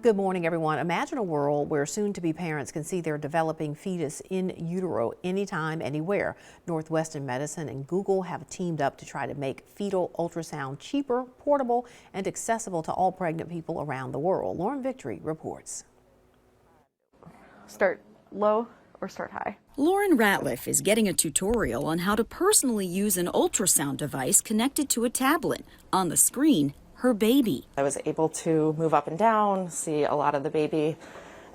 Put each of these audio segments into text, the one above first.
Good morning, everyone. Imagine a world where soon-to-be parents can see their developing fetus in utero anytime, anywhere. Northwestern Medicine and Google have teamed up to try to make fetal ultrasound cheaper, portable, and accessible to all pregnant people around the world. Lauren Victory reports. Start low or start high. Lauren Ratliff is getting a tutorial on how to personally use an ultrasound device connected to a tablet. On the screen, her baby. I was able to move up and down, see a lot of the baby,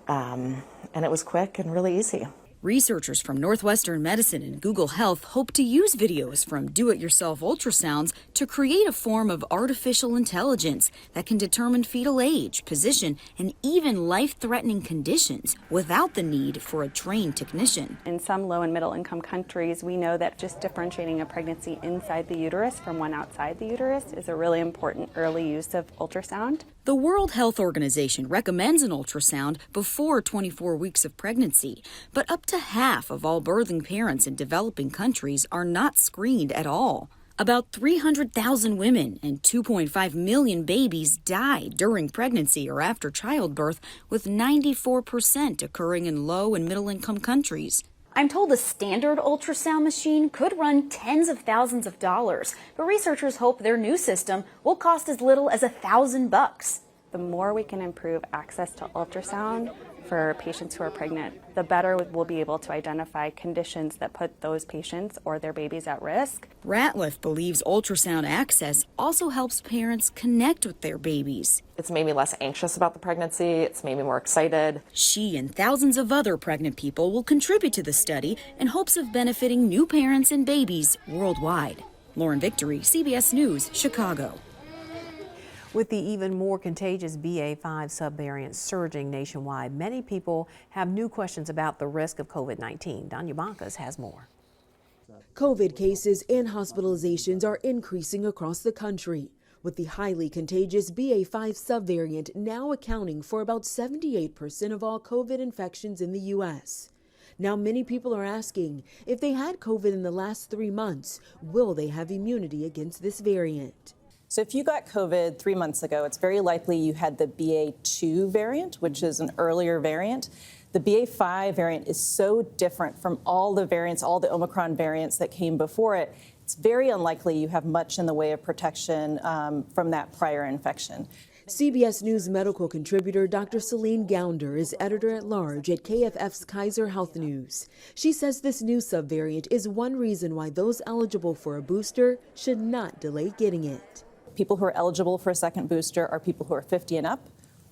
and it was quick and really easy. Researchers from Northwestern Medicine and Google Health hope to use videos from do-it-yourself ultrasounds to create a form of artificial intelligence that can determine fetal age, position, and even life-threatening conditions without the need for a trained technician. In some low and middle income countries, we know that just differentiating a pregnancy inside the uterus from one outside the uterus is a really important early use of ultrasound. The World Health Organization recommends an ultrasound before 24 weeks of pregnancy, but up to half of all birthing parents in developing countries are not screened at all. About 300,000 women and 2.5 million babies die during pregnancy or after childbirth, with 94% occurring in low and middle income countries. I'm told a standard ultrasound machine could run tens of thousands of dollars, but researchers hope their new system will cost as little as $1,000. The more we can improve access to ultrasound for patients who are pregnant, the better we'll be able to identify conditions that put those patients or their babies at risk. Ratliff believes ultrasound access also helps parents connect with their babies. It's made me less anxious about the pregnancy. It's made me more excited. She and thousands of other pregnant people will contribute to the study in hopes of benefiting new parents and babies worldwide. Lauren Victory, CBS News, Chicago. With the even more contagious BA.5 subvariant surging nationwide, many people have new questions about the risk of COVID-19. Danya Bancas has more. COVID cases and hospitalizations are increasing across the country, with the highly contagious BA.5 subvariant now accounting for about 78% of all COVID infections in the U.S. Now, many people are asking, if they had COVID in the last 3 months, will they have immunity against this variant? So if you got COVID 3 months ago, it's very likely you had the BA.2 variant, which is an earlier variant. The BA.5 variant is so different from all the variants, all the Omicron variants that came before it. It's very unlikely you have much in the way of protection from that prior infection. CBS News medical contributor Dr. Celine Gounder is editor-at-large at KFF's Kaiser Health News. She says this new subvariant is one reason why those eligible for a booster should not delay getting it. People who are eligible for a second booster are people who are 50 and up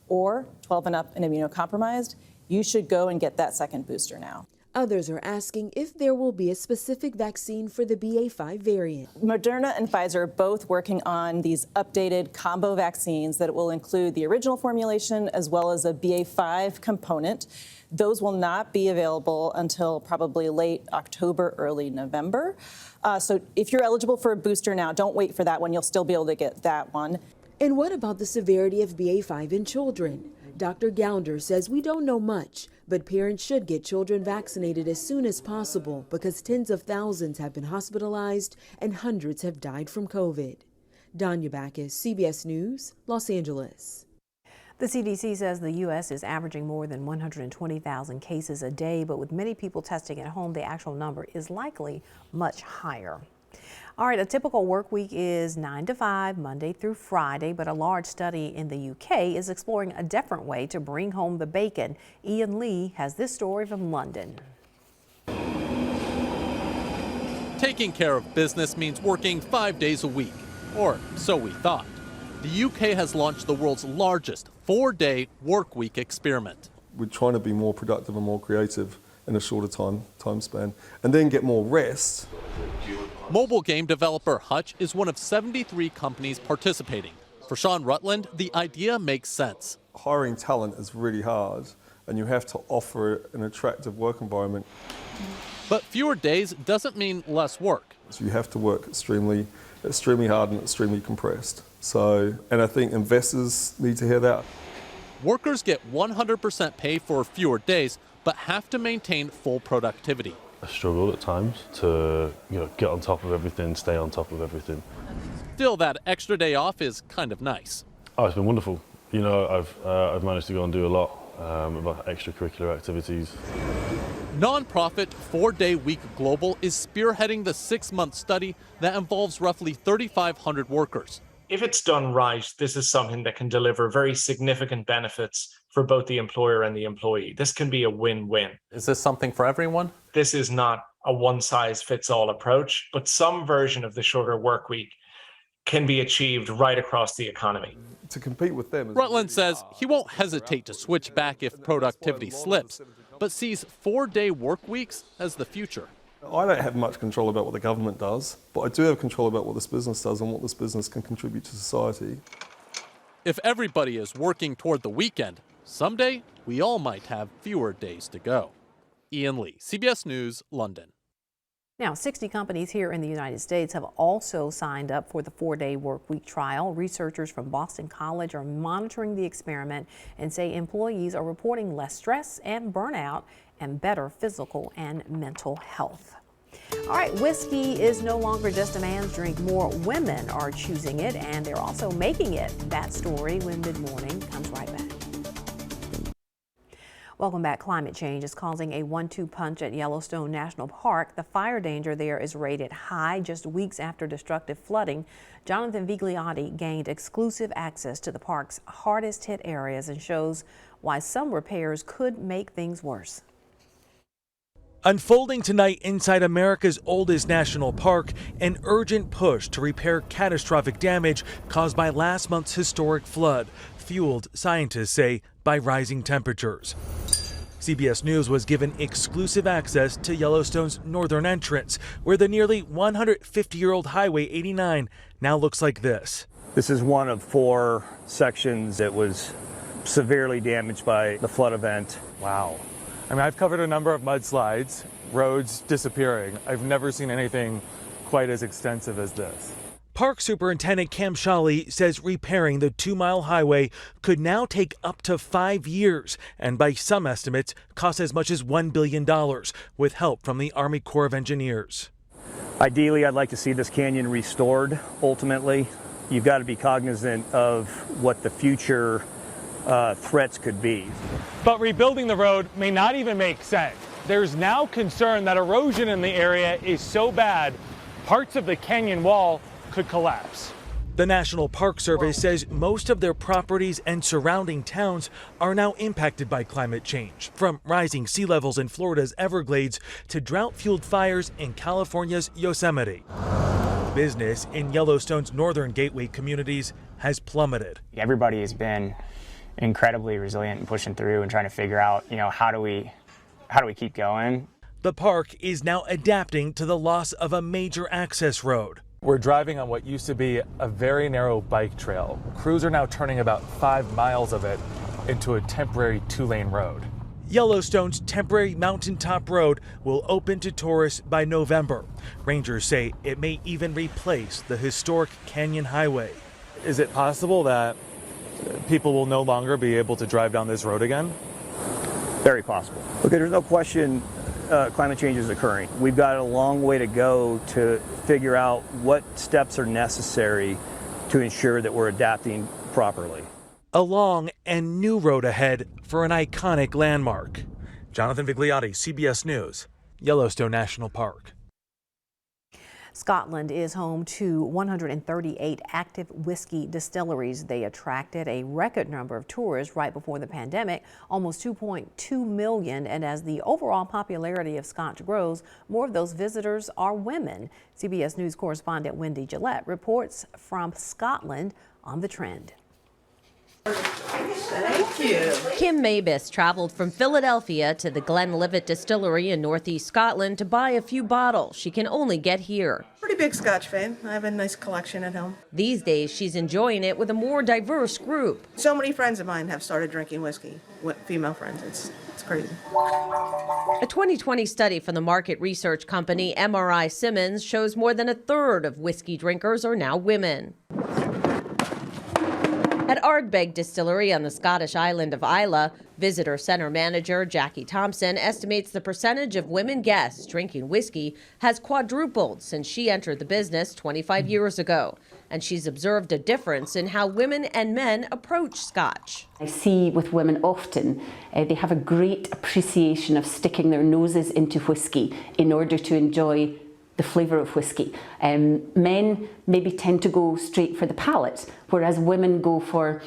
or 12 and up and immunocompromised. You should go and get that second booster now. Others are asking if there will be a specific vaccine for the BA.5 variant. Moderna and Pfizer are both working on these updated combo vaccines that will include the original formulation as well as a BA.5 component. Those will not be available until probably late October, early November. So if you're eligible for a booster now, don't wait for that one. You'll still be able to get that one. And what about the severity of BA.5 in children? Dr. Gounder says we don't know much, but parents should get children vaccinated as soon as possible because tens of thousands have been hospitalized and hundreds have died from COVID. Danya Bancas, CBS News, Los Angeles. The CDC says the U.S. is averaging more than 120,000 cases a day, but with many people testing at home, the actual number is likely much higher. All right, a typical work week is 9 to 5, Monday through Friday, but a large study in the UK is exploring a different way to bring home the bacon. Ian Lee has this story from London. Taking care of business means working 5 days a week, or so we thought. The UK has launched the world's largest 4-day work week experiment. We're trying to be more productive and more creative in a shorter time span, and then get more rest. Mobile game developer Hutch is one of 73 companies participating. For Sean Rutland, the idea makes sense. Hiring talent is really hard, and you have to offer an attractive work environment. But fewer days doesn't mean less work. So you have to work extremely hard and extremely compressed. And I think investors need to hear that. Workers get 100% pay for fewer days, but have to maintain full productivity. I struggle at times to get on top of everything, stay on top of everything. Still, that extra day off is kind of nice. Oh, it's been wonderful. You know, I've managed to go and do a lot about extracurricular activities. Nonprofit 4-Day Week Global is spearheading the 6-month study that involves roughly 3,500 workers. If it's done right, this is something that can deliver very significant benefits for both the employer and the employee. This can be a win-win. Is this something for everyone? This is not a one-size-fits-all approach, but some version of the shorter work week can be achieved right across the economy. To compete with them. Rutland says he won't hesitate to switch back if productivity slips, but sees 4-day work weeks as the future. I don't have much control about what the government does, but I do have control about what this business does and what this business can contribute to society. If everybody is working toward the weekend, someday we all might have fewer days to go. Ian Lee, CBS News, London. Now, 60 companies here in the United States have also signed up for the 4-day work week trial. Researchers from Boston College are monitoring the experiment and say employees are reporting less stress and burnout and better physical and mental health. All right, whiskey is no longer just a man's drink. More women are choosing it, and they're also making it. That story when Mid-Morning comes right back. Welcome back. Climate change is causing a 1-2 punch at Yellowstone National Park. The fire danger there is rated high. Just weeks after destructive flooding, Jonathan Vigliotti gained exclusive access to the park's hardest hit areas and shows why some repairs could make things worse. Unfolding tonight inside America's oldest national park, an urgent push to repair catastrophic damage caused by last month's historic flood, fueled, scientists say, by rising temperatures. CBS News was given exclusive access to Yellowstone's northern entrance, where the nearly 150-year-old Highway 89 now looks like this. This is one of 4 sections that was severely damaged by the flood event. Wow. I mean, I've covered a number of mudslides, roads disappearing. I've never seen anything quite as extensive as this. Park Superintendent Cam Shawley says repairing the 2-mile highway could now take up to 5 years and by some estimates cost as much as $1 billion with help from the Army Corps of Engineers. Ideally, I'd like to see this canyon restored ultimately. You've got to be cognizant of what the future threats could be. But rebuilding the road may not even make sense. There's now concern that erosion in the area is so bad, parts of the canyon wall could collapse. The National Park Service says most of their properties and surrounding towns are now impacted by climate change, from rising sea levels in Florida's Everglades to drought-fueled fires in California's Yosemite. Business in Yellowstone's northern gateway communities has plummeted. Everybody has been incredibly resilient and pushing through and trying to figure out, how do we keep going? The park is now adapting to the loss of a major access road. We're driving on what used to be a very narrow bike trail. Crews are now turning about 5 miles of it into a temporary 2-lane road. Yellowstone's temporary mountaintop road will open to tourists by November. Rangers say it may even replace the historic Canyon Highway. Is it possible that people will no longer be able to drive down this road again? Very possible. Okay, there's no question climate change is occurring. We've got a long way to go to figure out what steps are necessary to ensure that we're adapting properly. A long and new road ahead for an iconic landmark. Jonathan Vigliotti, CBS News, Yellowstone National Park. Scotland is home to 138 active whiskey distilleries. They attracted a record number of tourists right before the pandemic, almost 2.2 million. And as the overall popularity of Scotch grows, more of those visitors are women. CBS News correspondent Wendy Gillette reports from Scotland on the trend. Thank you. Kim Mabus traveled from Philadelphia to the Glenlivet Distillery in northeast Scotland to buy a few bottles she can only get here. Pretty big Scotch fan. I have a nice collection at home. These days, she's enjoying it with a more diverse group. So many friends of mine have started drinking whiskey, female friends. It's crazy. A 2020 study from the market research company MRI Simmons shows more than a third of whiskey drinkers are now women. At At Ardbeg Distillery on the Scottish island of Islay, visitor center manager Jackie Thompson estimates the percentage of women guests drinking whiskey has quadrupled since she entered the business 25 years ago. And she's observed a difference in how women and men approach Scotch. I see with women often, they have a great appreciation of sticking their noses into whiskey in order to enjoy the flavour of whiskey. Men maybe tend to go straight for the palate, whereas women go for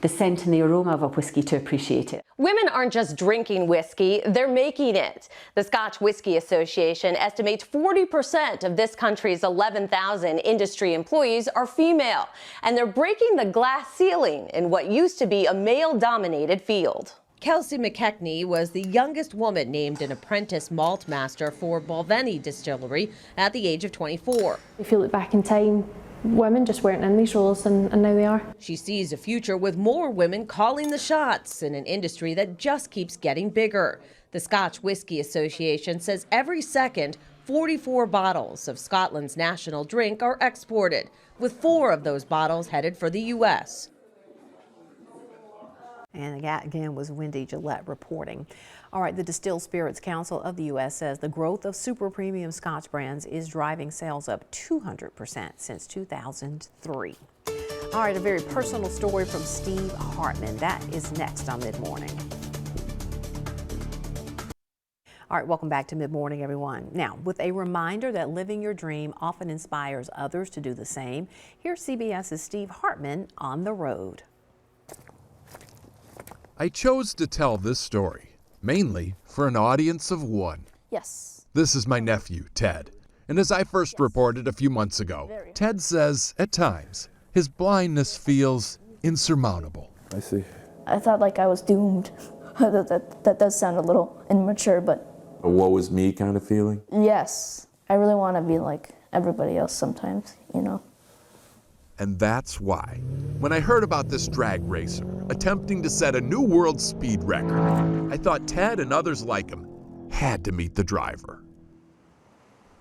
the scent and the aroma of a whiskey to appreciate it. Women aren't just drinking whiskey, they're making it. The Scotch Whisky Association estimates 40% of this country's 11,000 industry employees are female, and they're breaking the glass ceiling in what used to be a male-dominated field. Kelsey McKechnie was the youngest woman named an apprentice malt master for Balvenie Distillery at the age of 24. If you look back in time, women just weren't in these roles, and now they are. She sees a future with more women calling the shots in an industry that just keeps getting bigger. The Scotch Whisky Association says every second, 44 bottles of Scotland's national drink are exported, with 4 of those bottles headed for the U.S. And that again was Wendy Gillette reporting. All right, the Distilled Spirits Council of the U.S. says the growth of super premium Scotch brands is driving sales up 200% since 2003. All right, a very personal story from Steve Hartman. That is next on Mid Morning. All right, welcome back to Mid Morning, everyone. Now, with a reminder that living your dream often inspires others to do the same, here's CBS's Steve Hartman on the road. I chose to tell this story, mainly for an audience of one. Yes. This is my nephew, Ted. And as I first reported a few months ago, Ted says, at times, his blindness feels insurmountable. I see. I thought like I was doomed. that does sound a little immature, but A woe is me kind of feeling? yes. I really want to be like everybody else sometimes, you know. And that's why, when I heard about this drag racer attempting to set a new world speed record, I thought Ted and others like him had to meet the driver.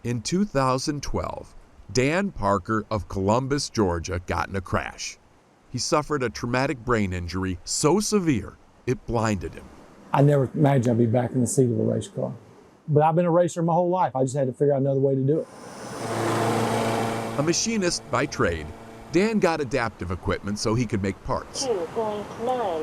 In 2012, Dan Parker of Columbus, Georgia, got in a crash. He suffered a traumatic brain injury so severe it blinded him. I never imagined I'd be back in the seat of a race car. But I've been a racer my whole life. I just had to figure out another way to do it. A machinist by trade, Dan got adaptive equipment so he could make parts,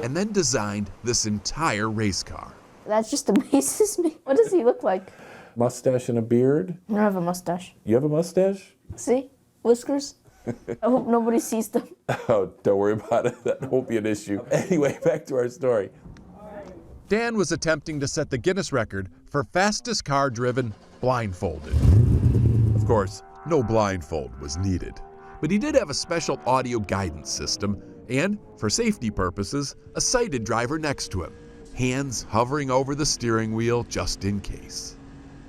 and then designed this entire race car. That just amazes me. What does he look like? Mustache and a beard? I don't have a mustache. You have a mustache? See? Whiskers. I hope nobody sees them. Oh, don't worry about it. That won't be an issue. Anyway, back to our story. Dan was attempting to set the Guinness record for fastest car driven blindfolded. Of course, no blindfold was needed. But he did have a special audio guidance system and, for safety purposes, a sighted driver next to him, hands hovering over the steering wheel just in case.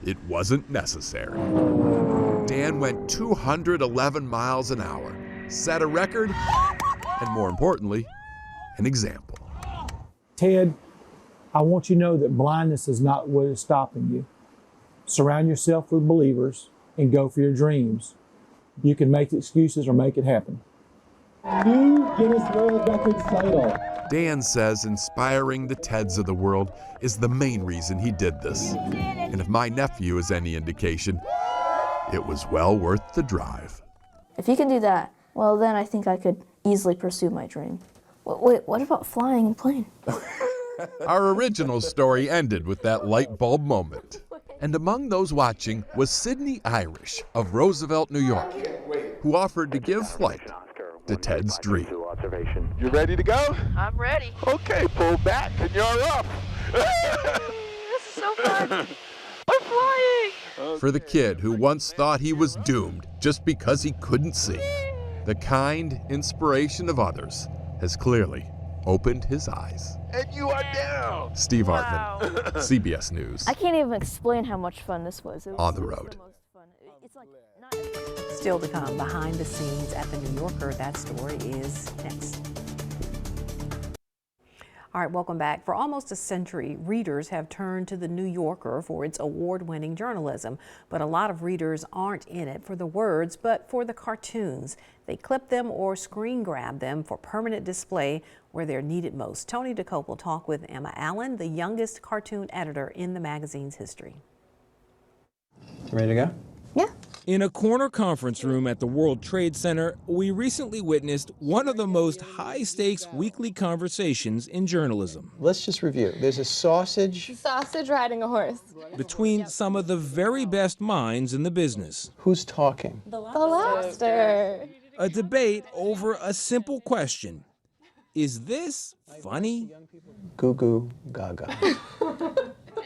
It wasn't necessary. Dan went 211 miles an hour, set a record, and more importantly, an example. Ted, I want you to know that blindness is not what is stopping you. Surround yourself with believers and go for your dreams. You can make excuses or make it happen. New Guinness World Records title. Dan says inspiring the Teds of the world is the main reason he did this. And if my nephew is any indication, it was well worth the drive. If you can do that, well then I think I could easily pursue my dream. Wait, what about flying and plane? Our original story ended with that light bulb moment. And among those watching was Sydney Irish of Roosevelt, New York, who offered to give flight to Ted's dream. You ready to go? I'm ready. Okay, pull back and you're off. This is so fun. I'm flying. For the kid who once thought he was doomed just because he couldn't see, the kind inspiration of others has clearly opened his eyes. And you are down. Steve Hartman, CBS News. I can't even explain how much fun this was. It was On the road. Still to come, behind the scenes at the New Yorker. That story is next. All right, welcome back. For almost a century, readers have turned to The New Yorker for its award-winning journalism. But a lot of readers aren't in it for the words, but for the cartoons. They clip them or screen grab them for permanent display where they're needed most. Tony DeCope will talk with Emma Allen, the youngest cartoon editor in the magazine's history. Ready to go? Yeah. In a corner conference room at the World Trade Center, we recently witnessed one of the most high-stakes weekly conversations in journalism. Let's just review. There's a sausage. Sausage riding a horse. Between some of the very best minds in the business. Who's talking? The lobster. A debate over a simple question. Is this funny? Goo goo gaga.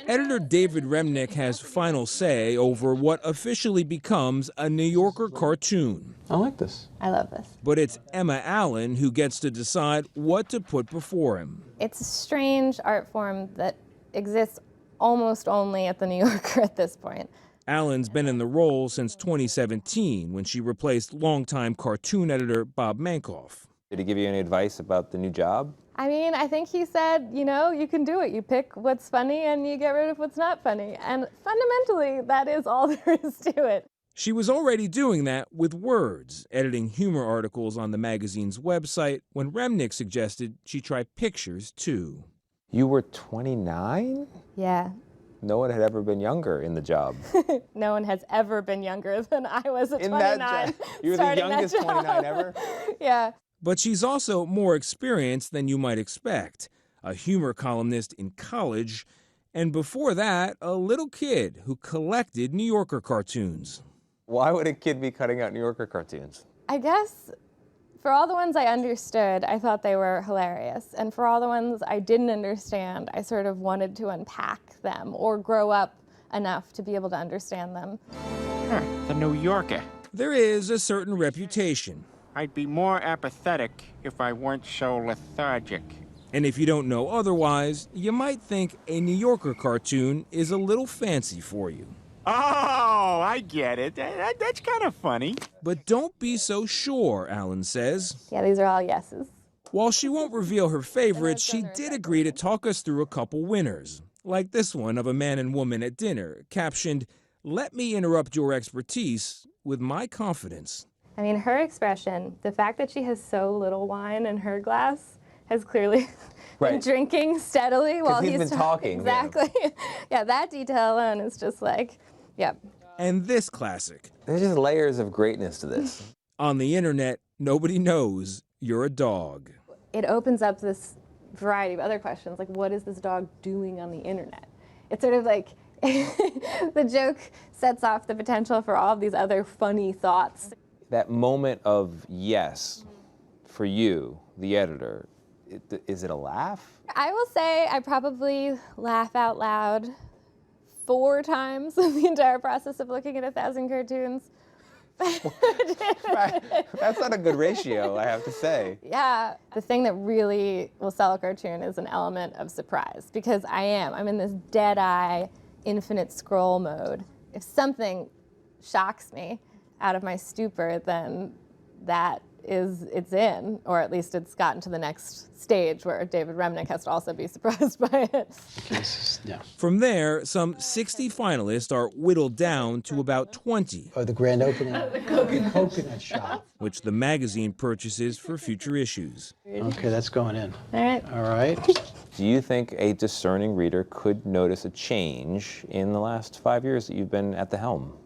Editor David Remnick has final say over what officially becomes a New Yorker cartoon. I like this. I love this. But it's Emma Allen who gets to decide what to put before him. It's a strange art form that exists almost only at the New Yorker at this point. Allen's been in the role since 2017 when she replaced longtime cartoon editor Bob Mankoff. Did he give you any advice about the new job? I mean, I think he said, you know, you can do it. You pick what's funny and you get rid of what's not funny. And fundamentally, that is all there is to it. She was already doing that with words, editing humor articles on the magazine's website when Remnick suggested she try pictures, too. You were 29? Yeah. No one had ever been younger in the job. No one has ever been younger than I was at In 29. that job. You were the youngest 29 ever? Yeah. But she's also more experienced than you might expect. A humor columnist in college, and before that, a little kid who collected New Yorker cartoons. Why would a kid be cutting out New Yorker cartoons? I guess for all the ones I understood, I thought they were hilarious. And for all the ones I didn't understand, I sort of wanted to unpack them or grow up enough to be able to understand them. The New Yorker. There is a certain reputation. I'd be more apathetic if I weren't so lethargic. And if you don't know otherwise, you might think a New Yorker cartoon is a little fancy for you. Oh, I get it. That's kind of funny. But don't be so sure, Allen says. Yeah, these are all yeses. While she won't reveal her favorites, she did agree to talk us through a couple winners. Like this one of a man and woman at dinner, captioned, "Let me interrupt your expertise with my confidence." I mean, her expression, the fact that she has so little wine in her glass, has clearly been drinking steadily while he's been talking. Exactly. Yeah, that detail alone is just like, yep. And this classic. There's just layers of greatness to this. On the internet, nobody knows you're a dog. It opens up this variety of other questions, like what is this dog doing on the internet? It's sort of like the joke sets off the potential for all of these other funny thoughts. That moment of yes for you, the editor, is it a laugh? I will say I probably laugh out loud 4 times in the entire process of looking at 1,000 cartoons. That's not a good ratio, I have to say. Yeah, the thing that really will sell a cartoon is an element of surprise, because I'm in this dead-eye, infinite scroll mode. If something shocks me out of my stupor, then it's in, or at least it's gotten to the next stage where David Remnick has to also be surprised by it. From there, some 60 finalists are whittled down to about 20. Oh, the grand opening of the coconut shop. Which the magazine purchases for future issues. Okay, that's going in. All right. All right. Do you think a discerning reader could notice a change in the last 5 years that you've been at the helm?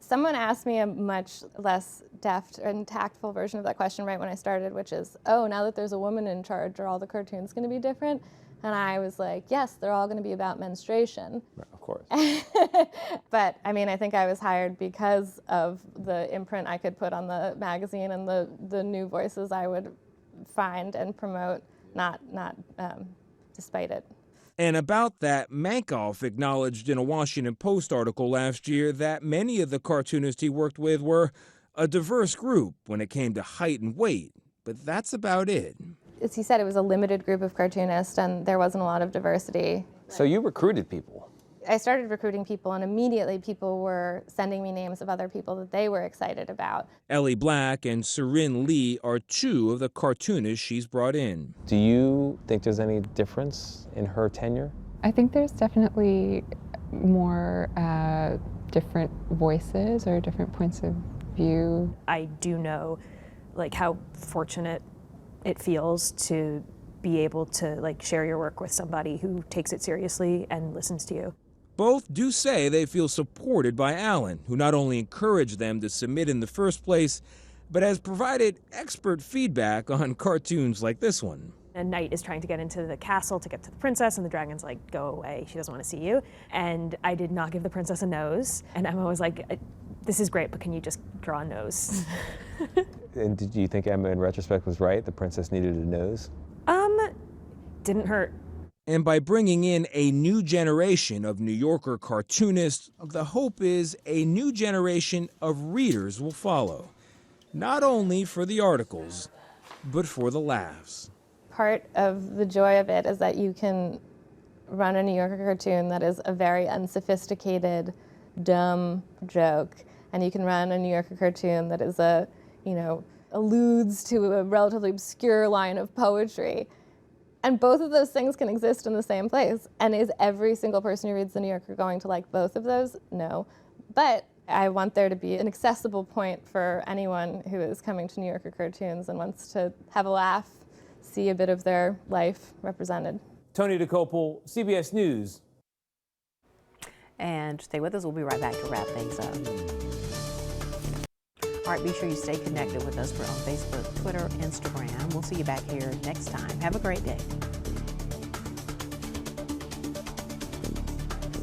Someone asked me a much less deft and tactful version of that question right when I started, which is, oh, now that there's a woman in charge, are all the cartoons going to be different? And I was like, yes, they're all going to be about menstruation. Of course. But, I mean, I think I was hired because of the imprint I could put on the magazine and the new voices I would find and promote, not despite it. And about that, Mankoff acknowledged in a Washington Post article last year that many of the cartoonists he worked with were a diverse group when it came to height and weight, but that's about it. As he said, it was a limited group of cartoonists and there wasn't a lot of diversity. So you recruited people? I started recruiting people, and immediately people were sending me names of other people that they were excited about. Ellie Black and Serin Lee are two of the cartoonists she's brought in. Do you think there's any difference in her tenure? I think there's definitely more different voices or different points of view. I do know like how fortunate it feels to be able to like share your work with somebody who takes it seriously and listens to you. Both do say they feel supported by Alan, who not only encouraged them to submit in the first place, but has provided expert feedback on cartoons like this one. A knight is trying to get into the castle to get to the princess, and the dragon's like, go away, she doesn't want to see you. And I did not give the princess a nose, and Emma was like, this is great, but can you just draw a nose? And did you think Emma, in retrospect, was right? The princess needed a nose? Didn't hurt. And by bringing in a new generation of New Yorker cartoonists, the hope is a new generation of readers will follow. Not only for the articles, but for the laughs. Part of the joy of it is that you can run a New Yorker cartoon that is a very unsophisticated, dumb joke, and you can run a New Yorker cartoon that is alludes to a relatively obscure line of poetry. And both of those things can exist in the same place. And is every single person who reads The New Yorker going to like both of those? No. But I want there to be an accessible point for anyone who is coming to New Yorker cartoons and wants to have a laugh, see a bit of their life represented. Tony DeCopel, CBS News. And stay with us. We'll be right back to wrap things up. All right, be sure you stay connected with us. We're on Facebook, Twitter, Instagram. We'll see you back here next time. Have a great day.